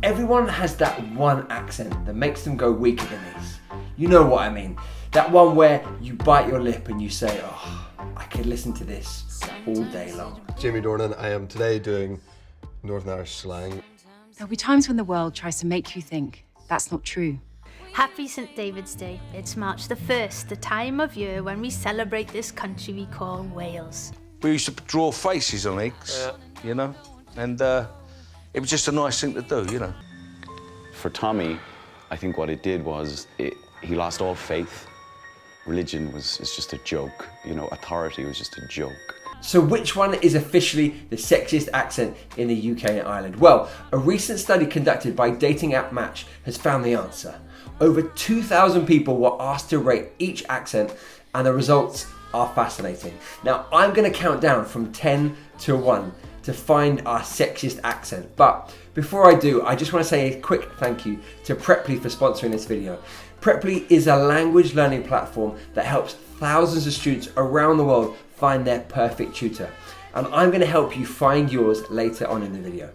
everyone has that one accent that makes them go weaker than these. You know what I mean. That one where you bite your lip and you say, oh, I could listen to this all day long. Jamie Dornan, I am today doing Northern Irish slang. There'll be times when the world tries to make you think that's not true. Happy St. David's Day. It's March the 1st, the time of year when we celebrate this country we call Wales. We used to draw faces on eggs, you know, and it was just a nice thing to do, you know. For Tommy, I think what it did was he lost all faith. Religion was just a joke, you know, authority was just a joke. So which one is officially the sexiest accent in the UK and Ireland? Well, a recent study conducted by dating app Match has found the answer. Over 2,000 people were asked to rate each accent, and the results are fascinating. Now, I'm going to count down from 10 to 1 to find our sexiest accent. But before I do, I just want to say a quick thank you to Preply for sponsoring this video. Preply is a language learning platform that helps thousands of students around the world find their perfect tutor. And I'm going to help you find yours later on in the video.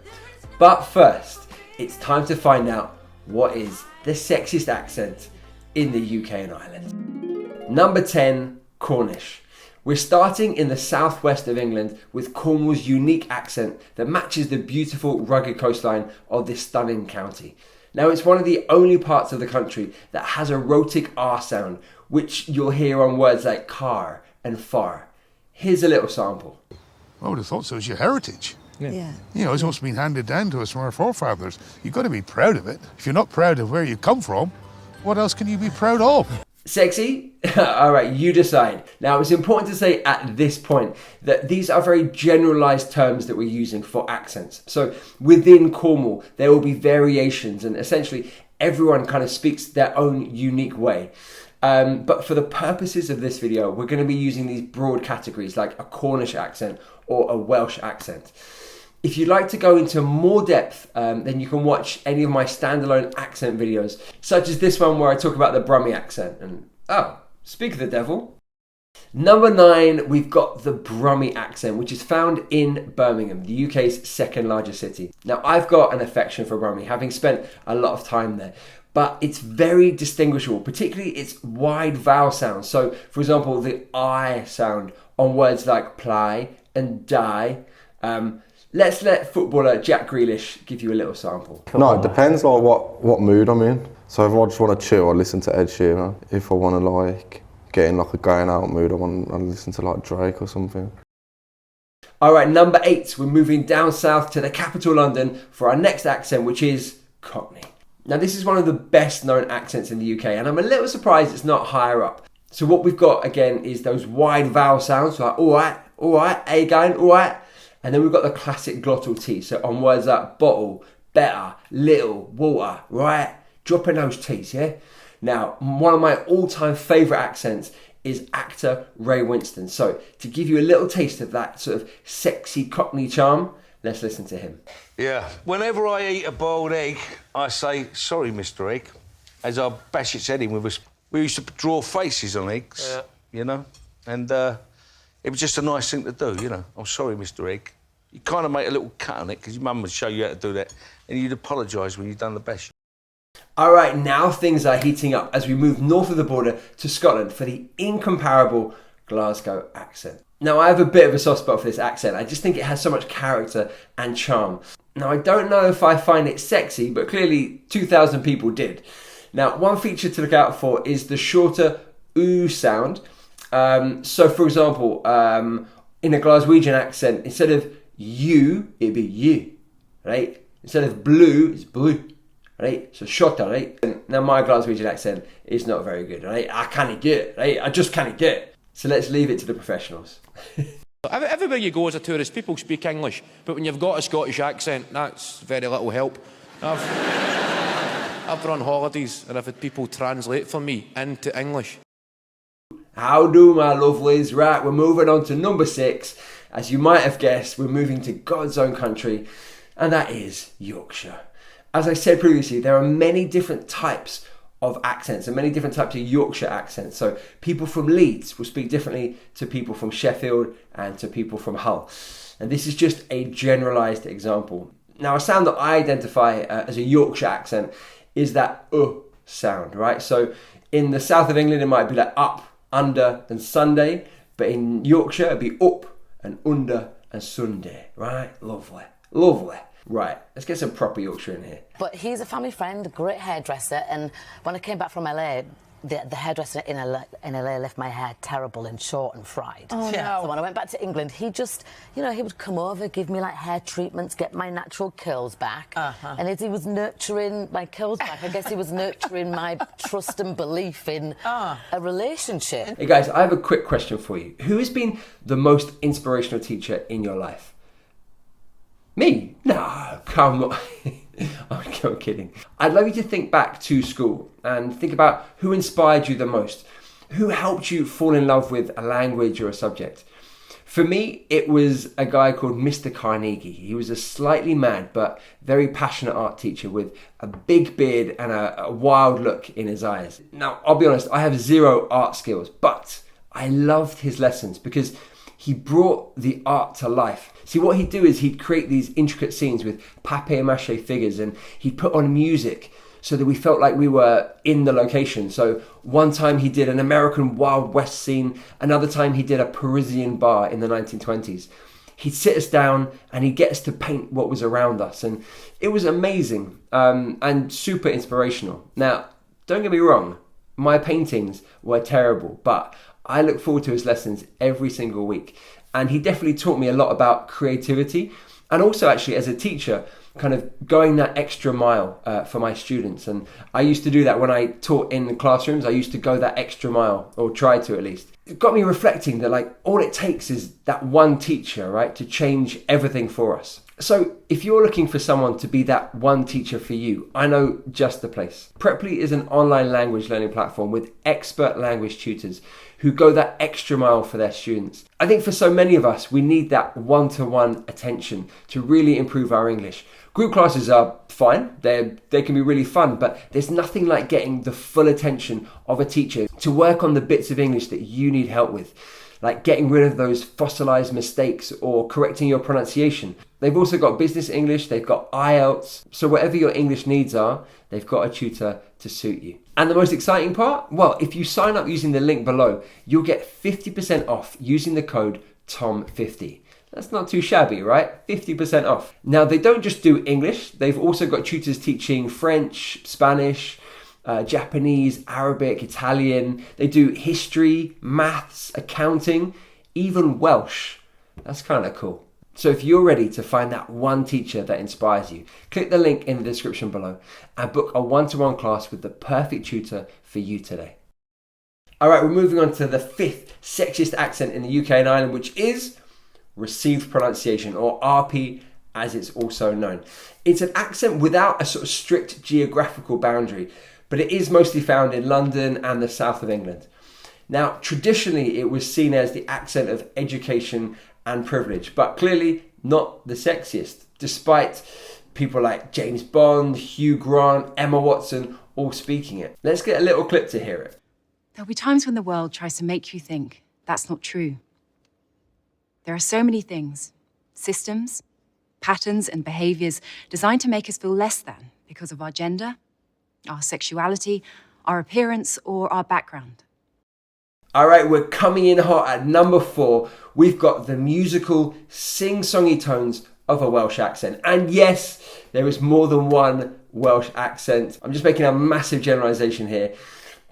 But first, it's time to find out what is the sexiest accent in the UK and Ireland. Number 10, Cornish. We're starting in the southwest of England with Cornwall's unique accent that matches the beautiful rugged coastline of this stunning county. Now, it's one of the only parts of the country that has a rhotic R sound, which you'll hear on words like car and far. Here's a little sample. I would have thought so. It's your heritage. Yeah. You know, it's what's been handed down to us from our forefathers. You've got to be proud of it. If you're not proud of where you come from, what else can you be proud of? Sexy? All right, you decide. Now, it's important to say at this point that these are very generalized terms that we're using for accents. So within Cornwall, there will be variations, and essentially everyone kind of speaks their own unique way. But for the purposes of this video, we're going to be using these broad categories like a Cornish accent or a Welsh accent. If you'd like to go into more depth, then you can watch any of my standalone accent videos, such as this one where I talk about the Brummie accent. And oh, speak of the devil. Number 9, we've got the Brummie accent, which is found in Birmingham, the UK's second largest city. Now, I've got an affection for Brummie, having spent a lot of time there. But it's very distinguishable, particularly its wide vowel sounds. So, for example, the I sound on words like play and die. Let's let footballer Jack Grealish give you a little sample. No, it depends like what mood I'm in. So if I just want to chill, I listen to Ed Sheeran. If I want to like get in like a going out mood, I listen to like Drake or something. All right, number 8, we're moving down south to the capital London for our next accent, which is Cockney. Now, this is one of the best known accents in the UK, and I'm a little surprised it's not higher up. So what we've got again is those wide vowel sounds, like all right, again, all right. And then we've got the classic glottal T. So on words like bottle, better, little, water, right? Dropping those T's, yeah? Now, one of my all-time favourite accents is actor Ray Winstone. So to give you a little taste of that sort of sexy Cockney charm, let's listen to him. Yeah, whenever I eat a boiled egg, I say, sorry, Mr. Egg, as I bash its head in with us. We used to draw faces on eggs, you know, and it was just a nice thing to do, you know. I'm sorry, Mr. Egg. You kind of make a little cut on it because your mum would show you how to do that, and you'd apologise when you'd done the bash. All right, now things are heating up as we move north of the border to Scotland for the incomparable Glasgow accent. Now, I have a bit of a soft spot for this accent. I just think it has so much character and charm. Now, I don't know if I find it sexy, but clearly 2,000 people did. Now, one feature to look out for is the shorter ooh sound. So, for example, in a Glaswegian accent, instead of you, it'd be you, right? Instead of blue, it's blue, right? So shorter, right? And now my Glaswegian accent is not very good, right? I can't do it, right? I just can't do it. So let's leave it to the professionals. Everywhere you go as a tourist, people speak English, but when you've got a Scottish accent, that's very little help. I've run holidays and I've had people translate for me into English. How do, my lovelies? Right, we're moving on to number 6. As you might have guessed, we're moving to God's own country, and that is Yorkshire. As I said previously, there are many different types of accents and many different types of Yorkshire accents. So people from Leeds will speak differently to people from Sheffield and to people from Hull. And this is just a generalised example. Now, a sound that I identify as a Yorkshire accent is that sound, right? So in the south of England, it might be like up, under, and Sunday. But in Yorkshire, it'd be up and under and Sunday, right? Lovely, lovely. Right, let's get some proper Yorkshire in here. But he's a family friend, a great hairdresser, and when I came back from LA, the hairdresser in LA left my hair terrible and short and fried. Oh, no. So when I went back to England, he just, you know, he would come over, give me like hair treatments, get my natural curls back. And as he was nurturing my curls back, I guess he was nurturing my trust and belief in a relationship. Hey guys, I have a quick question for you. Who has been the most inspirational teacher in your life? Me? No, come on. I'm kidding. I'd love you to think back to school and think about who inspired you the most. Who helped you fall in love with a language or a subject? For me, it was a guy called Mr. Carnegie. He was a slightly mad but very passionate art teacher with a big beard and a wild look in his eyes. Now, I'll be honest, I have zero art skills, but I loved his lessons because he brought the art to life. See, what he'd do is he'd create these intricate scenes with papier-mâché figures, and he'd put on music so that we felt like we were in the location. So one time he did an American Wild West scene, another time he did a Parisian bar in the 1920s. He'd sit us down and he'd get us to paint what was around us, and it was amazing and super inspirational. Now, don't get me wrong, my paintings were terrible, but I look forward to his lessons every single week. And he definitely taught me a lot about creativity, and also actually as a teacher, kind of going that extra mile for my students. And I used to do that when I taught in the classrooms. I used to go that extra mile, or try to at least. It got me reflecting that like all it takes is that one teacher, right, to change everything for us. So if you're looking for someone to be that one teacher for you, I know just the place. Preply is an online language learning platform with expert language tutors who go that extra mile for their students. I think for so many of us, we need that one-to-one attention to really improve our English. Group classes are fine, they can be really fun, but there's nothing like getting the full attention of a teacher to work on the bits of English that you need help with, like getting rid of those fossilized mistakes or correcting your pronunciation. They've also got business English, they've got IELTS, so whatever your English needs are, they've got a tutor to suit you. And the most exciting part? Well, if you sign up using the link below, you'll get 50% off using the code TOM50. That's not too shabby, right? 50% off. Now, they don't just do English, they've also got tutors teaching French, Spanish, Japanese, Arabic, Italian. They do history, maths, accounting, even Welsh. That's kind of cool. So if you're ready to find that one teacher that inspires you, click the link in the description below and book a one-to-one class with the perfect tutor for you today. All right, we're moving on to the 5th sexiest accent in the UK and Ireland, which is received pronunciation, or RP as it's also known. It's an accent without a sort of strict geographical boundary, but it is mostly found in London and the south of England. Now, traditionally, it was seen as the accent of education and privilege, but clearly not the sexiest, despite people like James Bond, Hugh Grant, Emma Watson all speaking it. Let's get a little clip to hear it. There'll be times when the world tries to make you think that's not true. There are so many things, systems, patterns, and behaviors designed to make us feel less than because of our gender, our sexuality, our appearance, or our background. All right, we're coming in hot at number 4. We've got the musical, sing-songy tones of a Welsh accent. And yes, there is more than one Welsh accent. I'm just making a massive generalization here,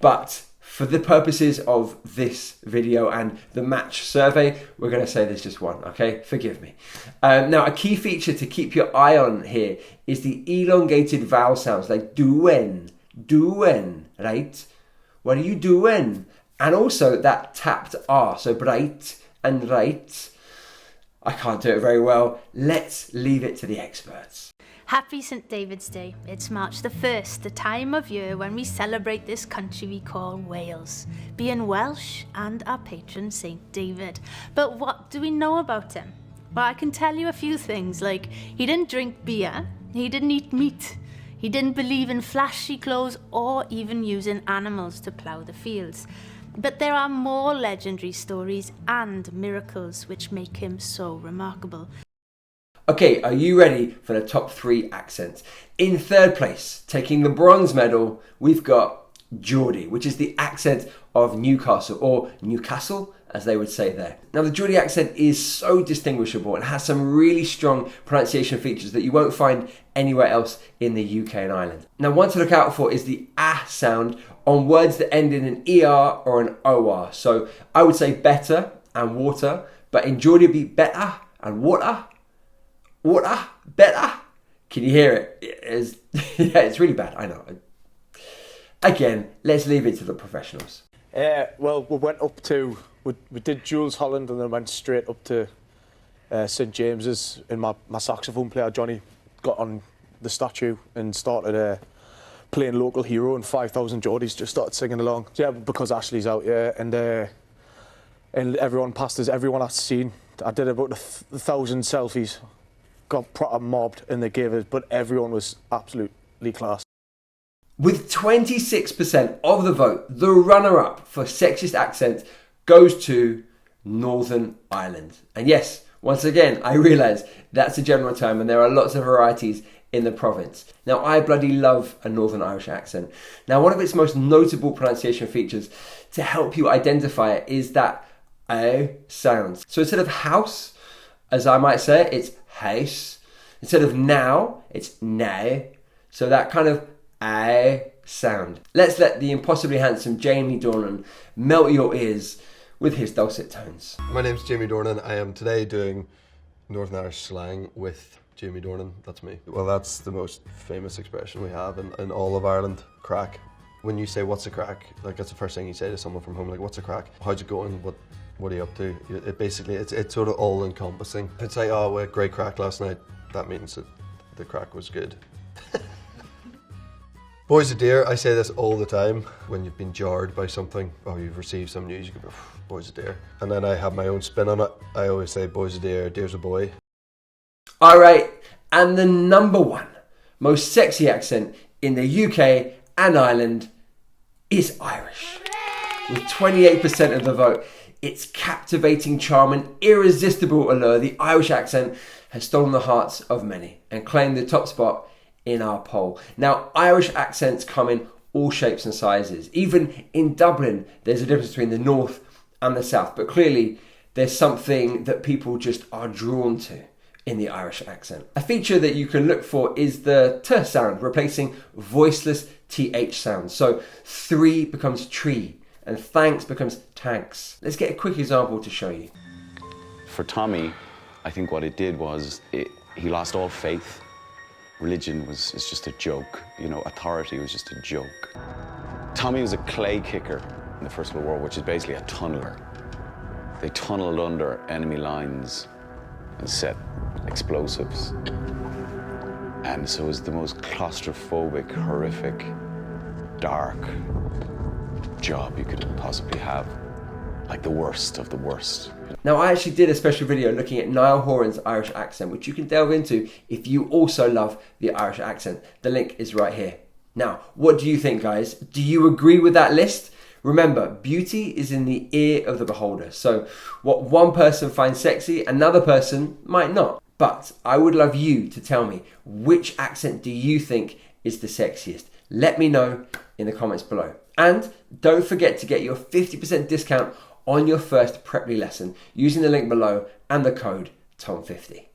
but for the purposes of this video and the match survey, we're going to say there's just one, okay? Forgive me. Now, a key feature to keep your eye on here is the elongated vowel sounds like doen, right? What are you doing? And also that tapped R, so bright and right. I can't do it very well. Let's leave it to the experts. Happy St. David's Day. It's March the 1st, the time of year when we celebrate this country we call Wales, being Welsh and our patron St. David. But what do we know about him? Well, I can tell you a few things, like he didn't drink beer, he didn't eat meat, he didn't believe in flashy clothes or even using animals to plough the fields. But there are more legendary stories and miracles which make him so remarkable. Okay, are you ready for the top 3 accents? In third place, taking the bronze medal, we've got Geordie, which is the accent of Newcastle, or Newcastle, as they would say there. Now, the Geordie accent is so distinguishable and has some really strong pronunciation features that you won't find anywhere else in the UK and Ireland. Now, one to look out for is the ah sound on words that end in an ER or an OR. So I would say better and water, but in Geordie it'd be better and water, better. Can you hear it? Yeah, it's really bad, I know. Again, let's leave it to the professionals. Well, we went up to, we did Jules Holland and then went straight up to St James's, and my saxophone player Johnny got on the statue and started playing Local Hero, and 5,000 Geordies just started singing along. Yeah, because Ashley's out, yeah, and everyone passed us, everyone I've seen. I did about 1,000 selfies, got proper mobbed, and they gave it, but everyone was absolutely class. With 26% of the vote, the runner-up for sexiest accent goes to Northern Ireland. And yes, once again, I realise that's a general term and there are lots of varieties in the province. Now, I bloody love a Northern Irish accent. Now, one of its most notable pronunciation features to help you identify it is that O sound. So instead of house, as I might say, it's house. Instead of now, it's now. So that kind of A sound. Let's let the impossibly handsome Jamie Dornan melt your ears with his dulcet tones. My name's Jamie Dornan. I am today doing Northern Irish slang with Jamie Dornan. That's me. Well, that's the most famous expression we have in all of Ireland. Crack. When you say what's a crack, like that's the first thing you say to someone from home, like what's a crack? How's it going? What are you up to? It basically, it's sort of all encompassing. It's like, oh, we had great crack last night. That means that the crack was good. Boys of dear, I say this all the time. When you've been jarred by something, or you've received some news, you go, boys of dear. And then I have my own spin on it. I always say, boys of dear, dear's a boy. All right, and the number 1 most sexy accent in the UK and Ireland is Irish. With 28% of the vote, its captivating charm and irresistible allure, the Irish accent has stolen the hearts of many and claimed the top spot in our poll. Now, Irish accents come in all shapes and sizes. Even in Dublin, there's a difference between the north and the south, but clearly there's something that people just are drawn to in the Irish accent. A feature that you can look for is the t sound, replacing voiceless th sounds. So 3 becomes tree and thanks becomes tanks. Let's get a quick example to show you. For Tommy, I think what it did was he lost all faith. Religion is just a joke, you know, authority was just a joke. Tommy was a clay kicker in the First World War, which is basically a tunneler. They tunneled under enemy lines and set explosives. And so it was the most claustrophobic, horrific, dark job you could possibly have. Like the worst of the worst. Now, I actually did a special video looking at Niall Horan's Irish accent, which you can delve into if you also love the Irish accent. The link is right here. Now, what do you think, guys? Do you agree with that list? Remember, beauty is in the ear of the beholder. So what one person finds sexy, another person might not. But I would love you to tell me, which accent do you think is the sexiest? Let me know in the comments below. And don't forget to get your 50% discount on your first Preply lesson using the link below and the code TOM50.